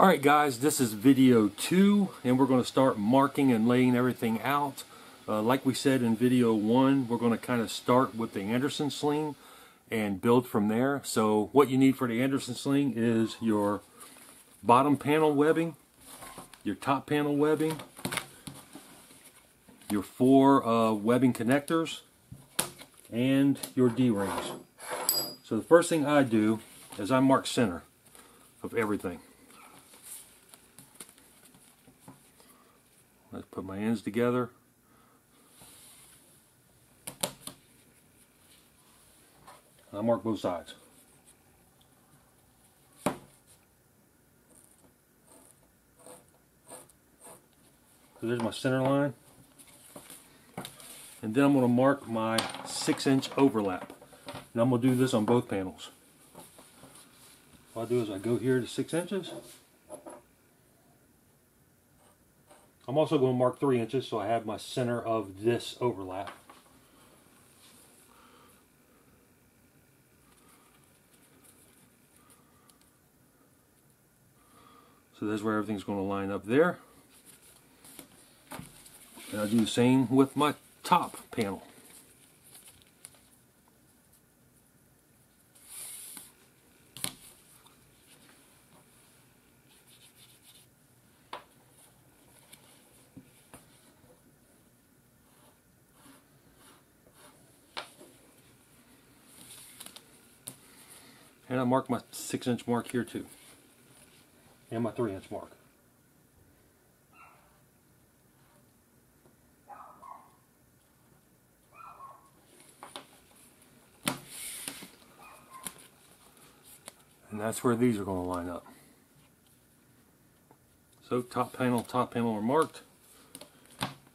Alright guys, this is video 2 and we're going to start marking and laying everything out. Like we said in video 1, we're going to kind of start with the Anderson Sling and build from there. So what you need for the Anderson Sling is your bottom panel webbing, your top panel webbing, your 4 webbing connectors, and your D-rings. So the first thing I do is I mark center of everything. Let's put my ends together. I mark both sides. So there's my center line. And then I'm going to mark my 6-inch overlap. And I'm going to do this on both panels. What I do is I go here to 6 inches. I'm also going to mark 3 inches so I have my center of this overlap. So that's where everything's going to line up there. And I'll do the same with my top panel. And I mark my 6-inch mark here too. And my 3-inch mark. And that's where these are going to line up. So top panel are marked.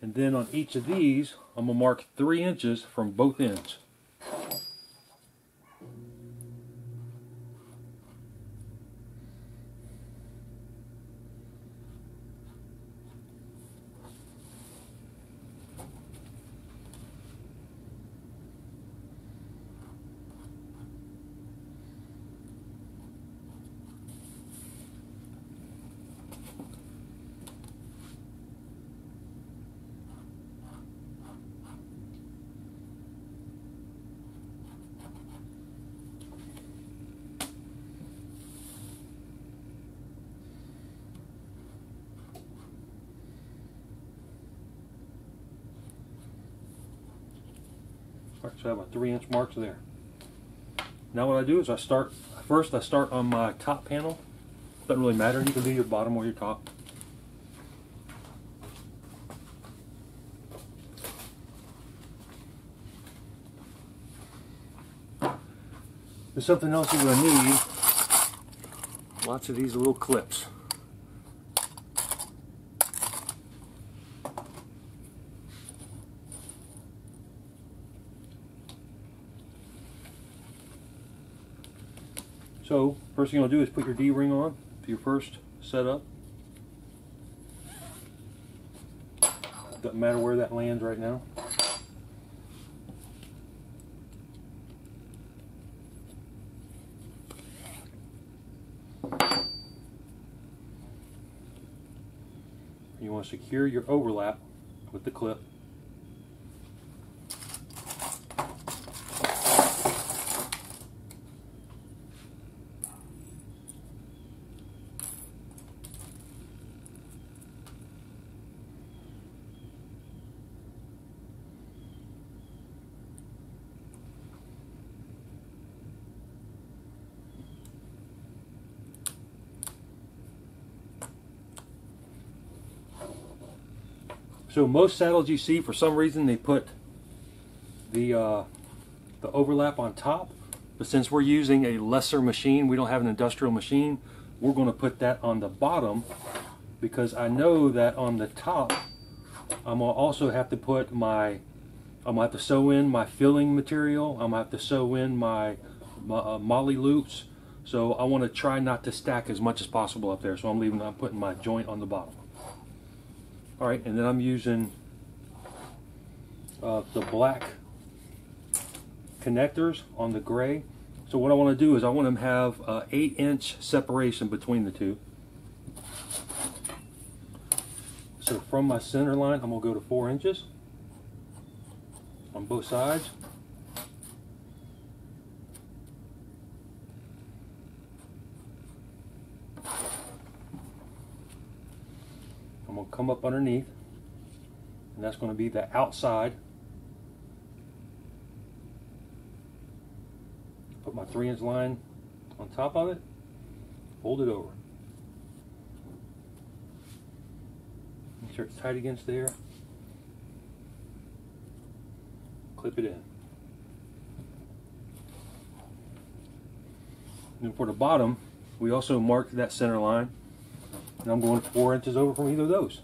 And then on each of these, I'm going to mark 3 inches from both ends. So I have my 3-inch marks there. Now what I do is I start on my top panel. Doesn't really matter, you can do your bottom or your top. There's something else you're going to need. Lots of these little clips. So, first thing you'll do is put your D-ring on for your first setup. Doesn't matter where that lands right now. You want to secure your overlap with the clip. So most saddles you see, for some reason they put the overlap on top, but since we're using a lesser machine, we don't have an industrial machine, we're going to put that on the bottom, because I know that on the top I'm going to also have to put I'm going to have to sew in my filling material, I'm going to have to sew in my molly loops, so I want to try not to stack as much as possible up there, so I'm putting my joint on the bottom. Alright, and then I'm using the black connectors on the gray. So what I want to do is I want to have 8-inch separation between the two. So from my center line, I'm going to go to 4 inches on both sides. I'm going to come up underneath, and that's going to be the outside. Put my 3-inch line on top of it, fold it over. Make sure it's tight against there. Clip it in. And for the bottom, we also marked that center line, and I'm going 4 inches over from either of those.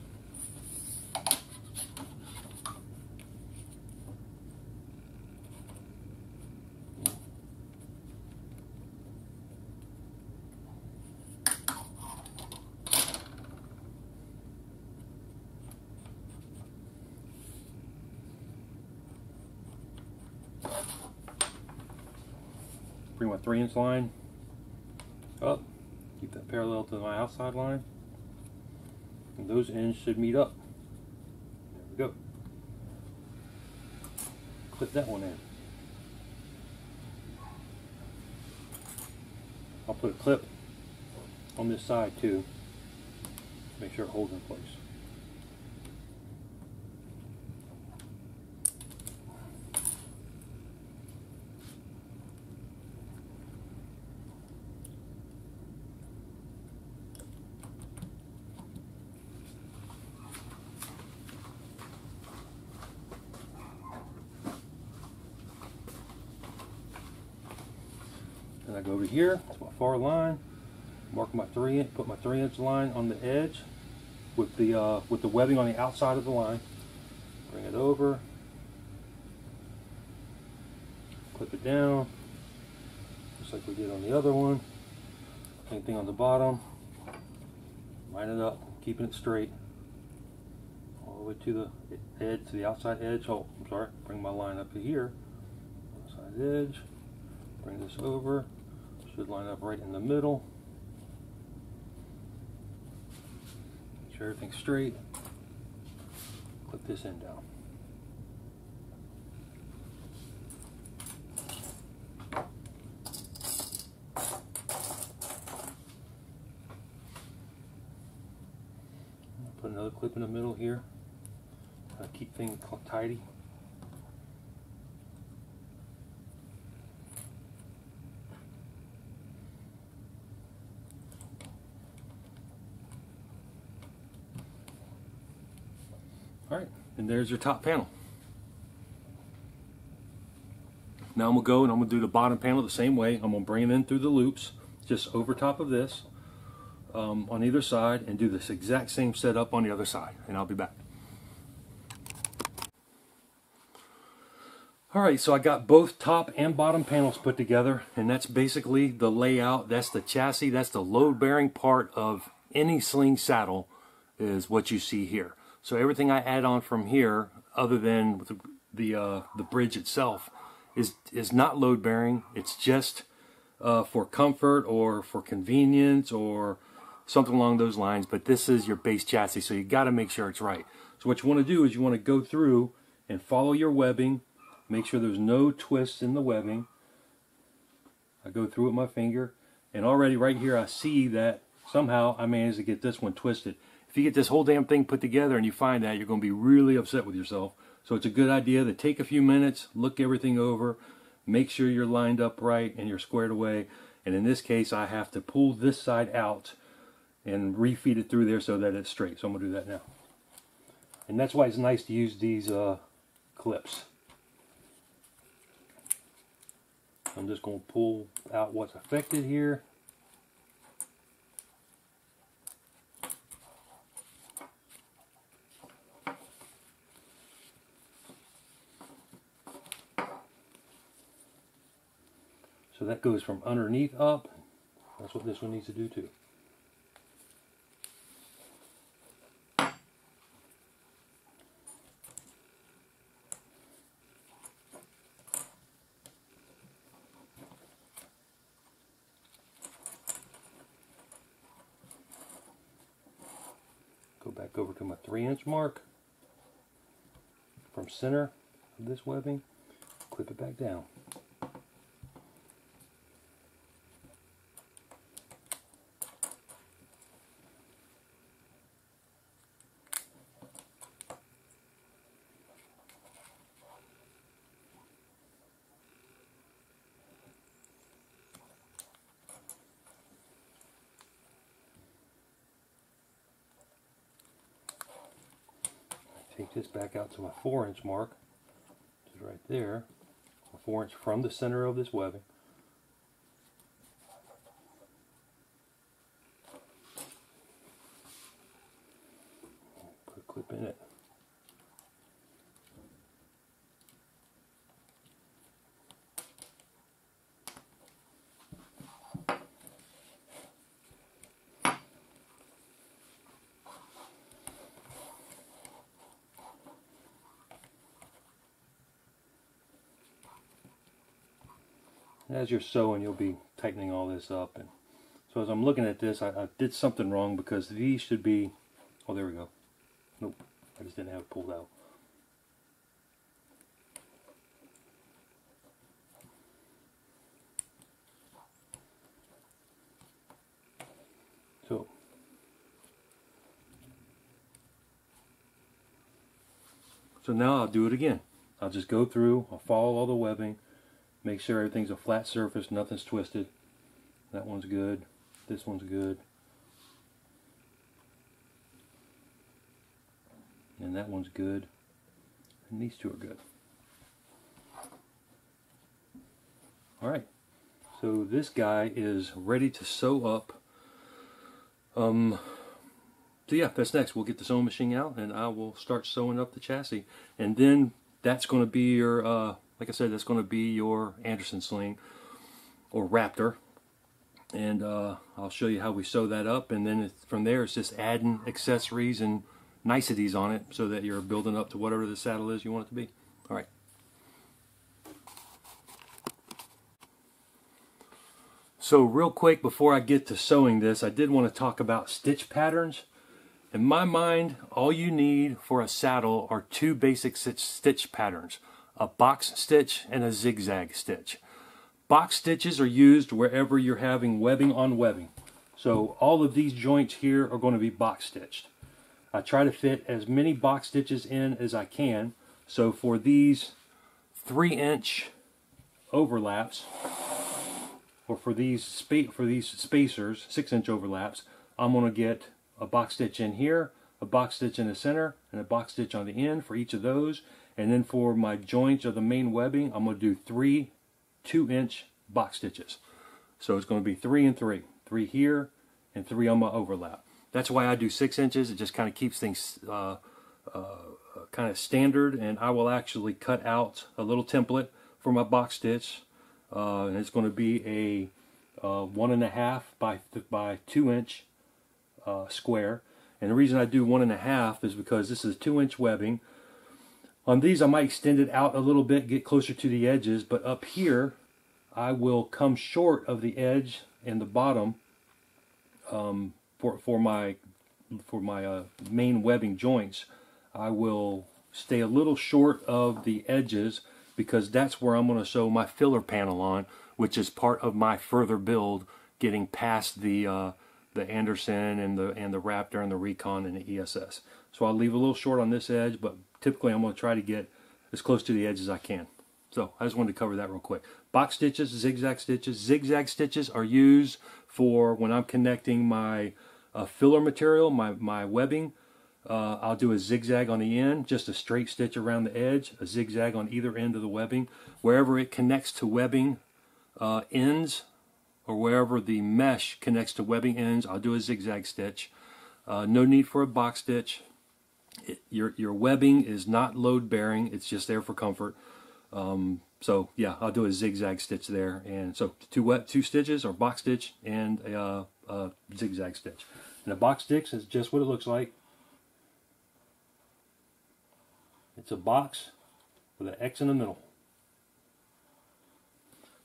Bring my 3-inch line up, keep that parallel to my outside line, and those ends should meet up. There we go. Clip that one in. I'll put a clip on this side too, make sure it holds in place. Then I go over here to my far line, mark my 3-inch, put my 3-inch line on the edge with the webbing on the outside of the line. Bring it over, clip it down, just like we did on the other one. Same thing on the bottom. Line it up, keeping it straight, all the way to the edge, to the outside edge. Oh, I'm sorry. Bring my line up to here, outside edge. Bring this over. Should line up right in the middle. Make sure everything's straight. Clip this end down. Put another clip in the middle here. Keep things tidy. Alright, and there's your top panel. Now I'm going to go and I'm going to do the bottom panel the same way. I'm going to bring it in through the loops, just over top of this, on either side, and do this exact same setup on the other side, and I'll be back. Alright, so I got both top and bottom panels put together, and that's basically the layout. That's the chassis, that's the load-bearing part of any sling saddle, is what you see here. So everything I add on from here, other than the bridge itself, is not load bearing. It's just for comfort or for convenience or something along those lines. But this is your base chassis, so you got to make sure it's right. So what you want to do is you want to go through and follow your webbing. Make sure there's no twists in the webbing. I go through with my finger, and already right here I see that somehow I managed to get this one twisted. If you get this whole damn thing put together and you find that, you're going to be really upset with yourself. So it's a good idea to take a few minutes, look everything over, make sure you're lined up right and you're squared away. And in this case, I have to pull this side out and refeed it through there so that it's straight. So I'm going to do that now. And that's why it's nice to use these clips. I'm just going to pull out what's affected here. So that goes from underneath up. That's what this one needs to do too. back over to my 3-inch mark from center of this webbing, clip it back down. Take this back out to my 4-inch mark, which is right there, a 4-inch from the center of this webbing. Put a clip in it. As you're sewing, you'll be tightening all this up. And so as I'm looking at this, I did something wrong, because these should be, oh, there we go. Nope, I just didn't have it pulled out. So now I'll do it again. I'll just go through, I'll follow all the webbing, make sure everything's a flat surface, nothing's twisted. That one's good, this one's good, and that one's good, and these two are good. Alright, so this guy is ready to sew up. So yeah, that's next. We'll get the sewing machine out and I will start sewing up the chassis. And then that's going to be your, like I said, that's going to be your Anderson Sling or Wraptor. And I'll show you how we sew that up. And then from there, it's just adding accessories and niceties on it so that you're building up to whatever the saddle is you want it to be. All right. So real quick, before I get to sewing this, I did want to talk about stitch patterns. In my mind, all you need for a saddle are two basic stitch patterns, a box stitch and a zigzag stitch. Box stitches are used wherever you're having webbing on webbing. So all of these joints here are going to be box stitched. I try to fit as many box stitches in as I can. So for these 3-inch overlaps, or for these spacers, 6-inch overlaps, I'm going to get a box stitch in here, a box stitch in the center, and a box stitch on the end for each of those. And then for my joints of the main webbing, I'm going to do 3 2-inch box stitches. So it's going to be 3 and 3. 3 here and 3 on my overlap. That's why I do 6 inches. It just kind of keeps things kind of standard. And I will actually cut out a little template for my box stitch. And it's going to be a 1.5 by 2-inch square. And the reason I do 1.5 is because this is 2-inch webbing. On these I might extend it out a little bit, get closer to the edges, but up here I will come short of the edge and the bottom for my main webbing joints. I will stay a little short of the edges because that's where I'm going to sew my filler panel on, which is part of my further build, getting past the Anderson and the Wraptor and the Recon and the ESS. So I'll leave a little short on this edge, but typically I'm going to try to get as close to the edge as I can. So I just wanted to cover that real quick. Box stitches, zigzag stitches. Zigzag stitches are used for when I'm connecting my filler material, my webbing. I'll do a zigzag on the end, just a straight stitch around the edge, a zigzag on either end of the webbing. Wherever it connects to webbing ends, or wherever the mesh connects to webbing ends, I'll do a zigzag stitch. No need for a box stitch. Your webbing is not load bearing, it's just there for comfort. So yeah, I'll do a zigzag stitch there. And so two stitches, or box stitch and a zigzag stitch. And a box stitch is just what it looks like. It's a box with an X in the middle.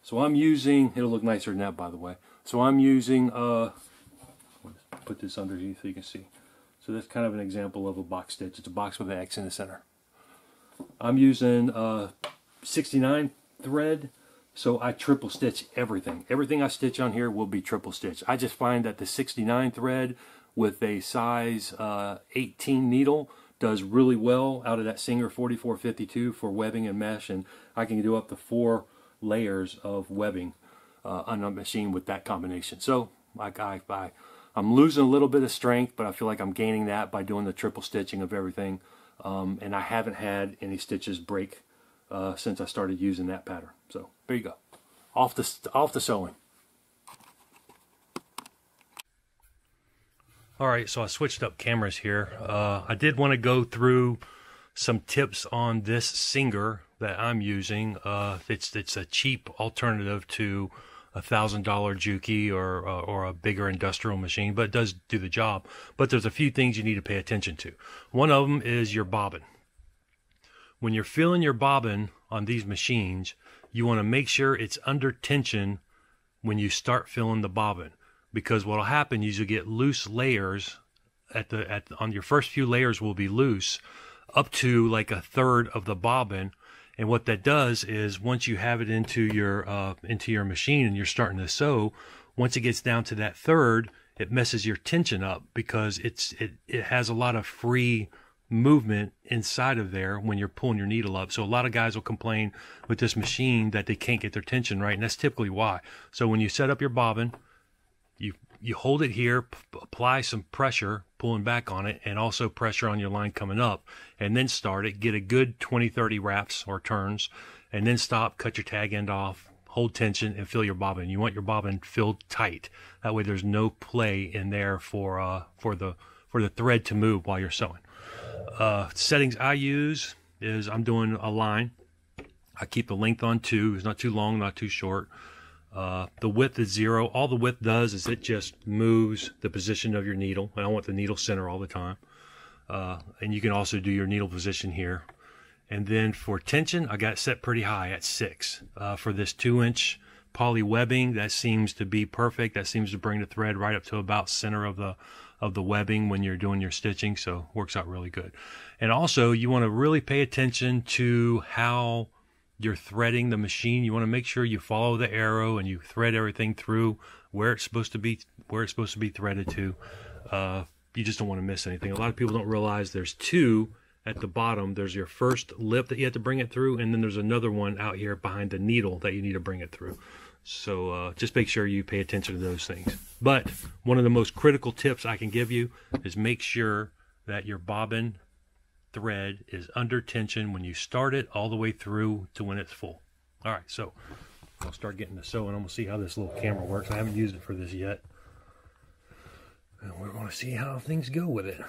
So I'm using, it'll look nicer than that, by the way. So I'm using, put this underneath so you can see. So that's kind of an example of a box stitch. It's a box with an X in the center. I'm using 69 thread, so I triple stitch everything. Everything I stitch on here will be triple stitch. I just find that the 69 thread with a size 18 needle does really well out of that Singer 4452 for webbing and mesh, and I can do up to 4 layers of webbing on a machine with that combination. So I'm losing a little bit of strength, but I feel like I'm gaining that by doing the triple stitching of everything. And I haven't had any stitches break since I started using that pattern. So there you go. Off the sewing. All right, so I switched up cameras here. I did want to go through some tips on this Singer that I'm using. It's a cheap alternative to $1,000 Juki or a bigger industrial machine, but it does do the job. But there's a few things you need to pay attention to. One of them is your bobbin. When you're filling your bobbin on these machines, you want to make sure it's under tension when you start filling the bobbin, because what will happen is you get loose layers on your first few layers will be loose up to like a third of the bobbin. And what that does is once you have it into your machine and you're starting to sew, once it gets down to that third, it messes your tension up because it has a lot of free movement inside of there when you're pulling your needle up. So a lot of guys will complain with this machine that they can't get their tension right, and that's typically why. So when you set up your bobbin, you hold it here, apply some pressure pulling back on it, and also pressure on your line coming up, and then start it. Get a good 20-30 wraps or turns, and then stop, cut your tag end off, hold tension, and fill your bobbin. You want your bobbin filled tight. That way there's no play in there for the thread to move while you're sewing. Settings I use is I'm doing a line. I keep the length on 2. It's not too long, not too short. The width is 0. All the width does is it just moves the position of your needle. I don't want the needle center all the time. And you can also do your needle position here. And then for tension, I got it set pretty high at 6. For this 2-inch poly webbing, that seems to be perfect. That seems to bring the thread right up to about center of the webbing when you're doing your stitching, so works out really good. And also, you want to really pay attention to how you're threading the machine. You want to make sure you follow the arrow and you thread everything through where it's supposed to be threaded to. You just don't want to miss anything. A lot of people don't realize there's 2 at the bottom. There's your first lip that you have to bring it through, and then there's another one out here behind the needle that you need to bring it through. So just make sure you pay attention to those things. But one of the most critical tips I can give you is make sure that your bobbin thread is under tension when you start it all the way through to when it's full. All right, so I'll start getting to sewing. I'm going to see how this little camera works. I haven't used it for this yet. And we're going to see how things go with it.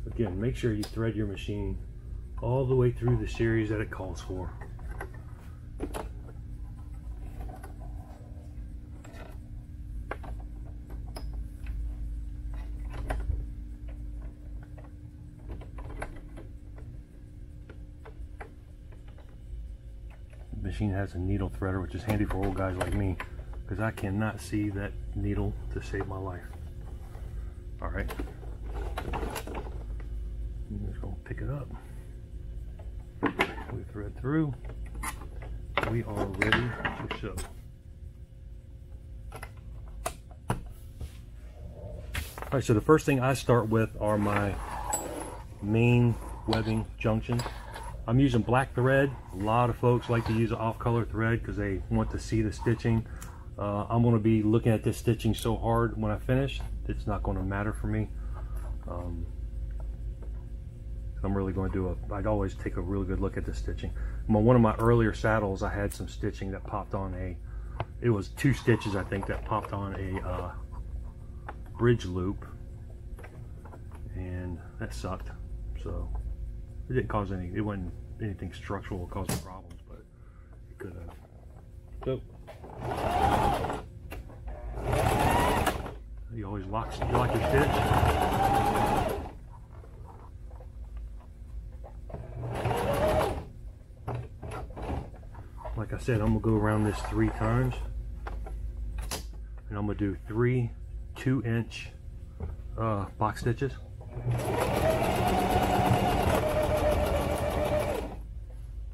Again, make sure you thread your machine all the way through the series that it calls for. The machine has a needle threader, which is handy for old guys like me, because I cannot see that needle to save my life. All right. I'm just going to pick it up. We thread through. We are ready to sew. Alright, so the first thing I start with are my main webbing junctions. I'm using black thread. A lot of folks like to use an off-color thread because they want to see the stitching. I'm going to be looking at this stitching so hard when I finish, it's not going to matter for me. I'm really going to do I'd always take a really good look at the stitching. One of my earlier saddles, I had some stitching that popped on it was 2 stitches I think that popped on a bridge loop, and that sucked. So it didn't cause it wasn't anything structural causing problems, but it could have. So you always lock your stitch. said, I'm gonna go around this 3 times, and I'm gonna do 3 2-inch box stitches.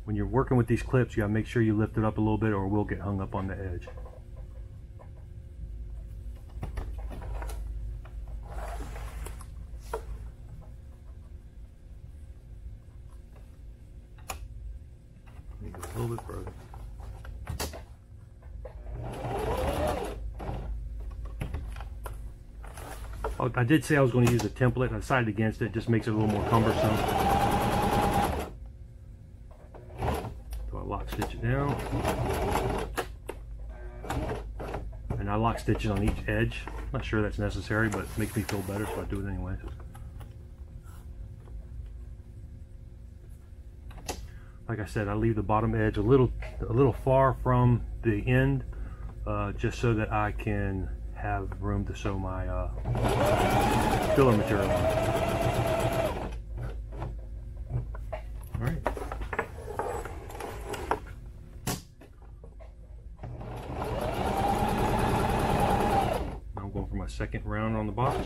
When you're working with these clips, you gotta make sure you lift it up a little bit or it will get hung up on the edge. Go a little bit further. Oh, I did say I was going to use a template, and I decided against it. It just makes it a little more cumbersome. So I lock stitch it down. And I lock stitches on each edge. I'm not sure that's necessary, but it makes me feel better, so I do it anyway. Like I said, I leave the bottom edge a little far from the end, just so that I can have room to sew my filler material on. All right. Now I'm going for my second round on the box.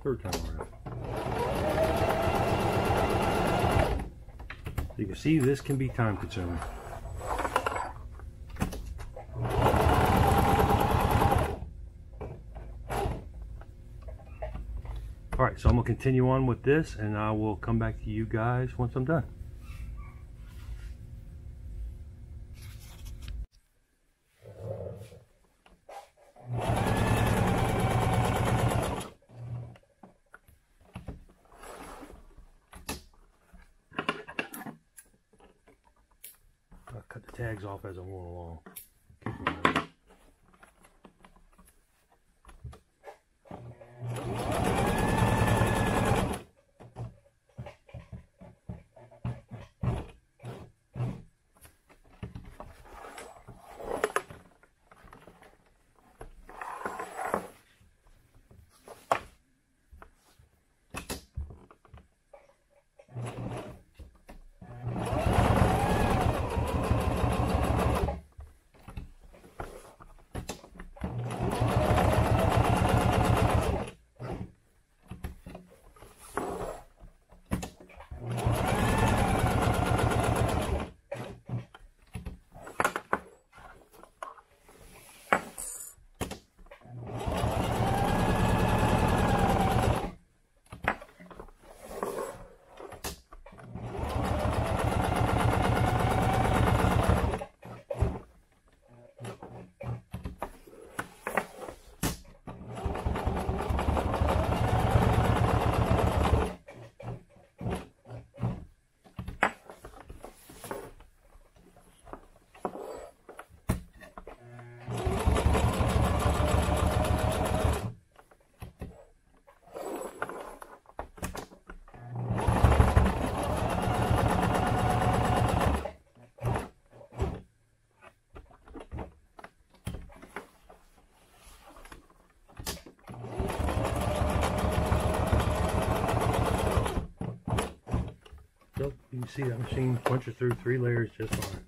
Third time around. You can see this can be time consuming. Alright, so I'm going to continue on with this, and I will come back to you guys once I'm done. Cut the tags off as I'm going along. You can see that machine punches through 3 layers just fine.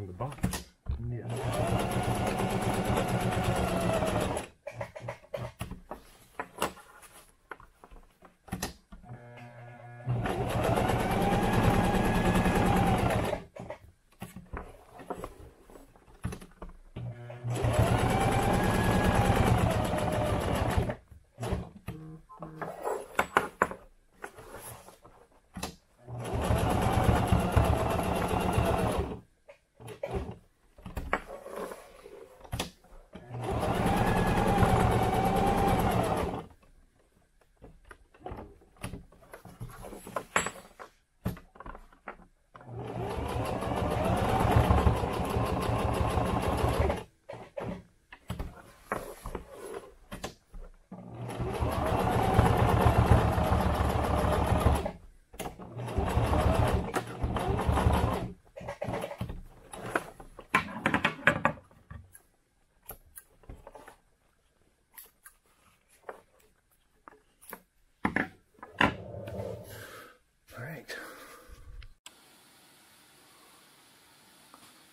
from the box. Yeah.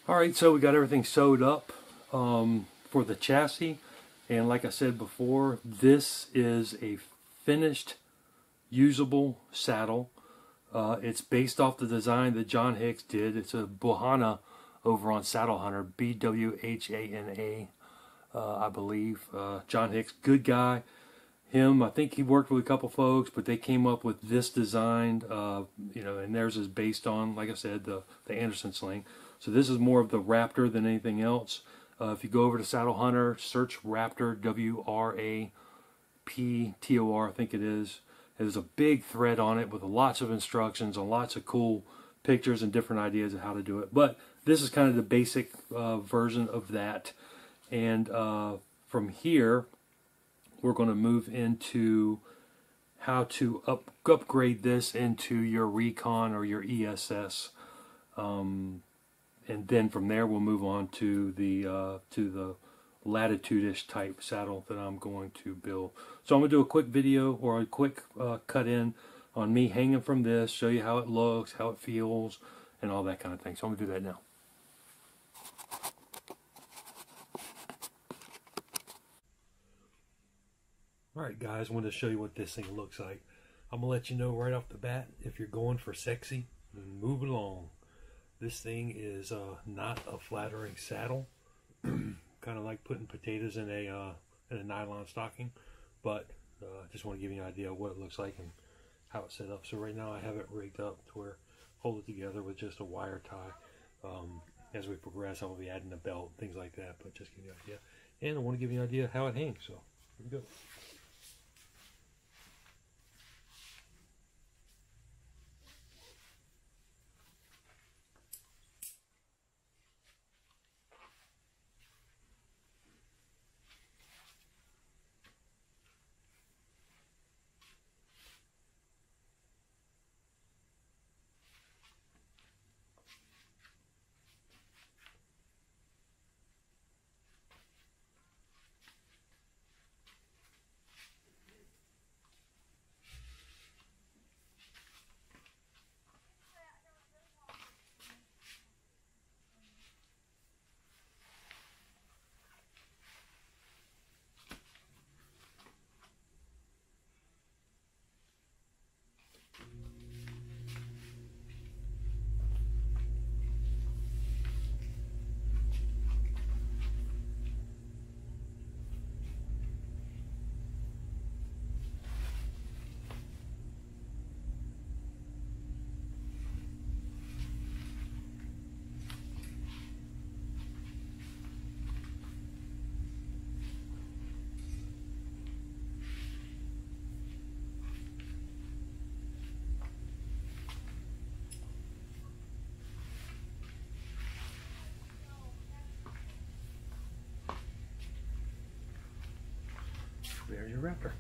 Alright, so we got everything sewed up for the chassis, and like I said before, this is a finished usable saddle. It's based off the design that John Hicks did. It's a Bwahana over on Saddle Hunter, B-W-H-A-N-A, I believe. John Hicks, good guy. I think he worked with a couple folks, but they came up with this design, you know, and theirs is based on, like I said, the Anderson Sling. So this is more of the Wraptor than anything else. If you go over to Saddle Hunter, search Wraptor, W-R-A-P-T-O-R, I think it is. There's a big thread on it with lots of instructions and lots of cool pictures and different ideas of how to do it. But this is kind of the basic version of that. And from here, we're going to move into how to upgrade this into your Recon or your ESS. And then from there we'll move on to the Latitude-ish type saddle that I'm going to build. So I'm going to do a quick video or a quick cut in on me hanging from this, show you how it looks, how it feels, and all that kind of thing. So I'm going to do that now. Alright guys, I wanted to show you what this thing looks like. I'm going to let you know right off the bat, if you're going for sexy, move along. This thing is not a flattering saddle, kind of like putting potatoes in a nylon stocking, but I just want to give you an idea of what it looks like and how it's set up. So right now I have it rigged up to where hold it together with just a wire tie. As we progress, I will be adding a belt, things like that, but just give you an idea. And I want to give you an idea of how it hangs, so here we go. There's your Wraptor.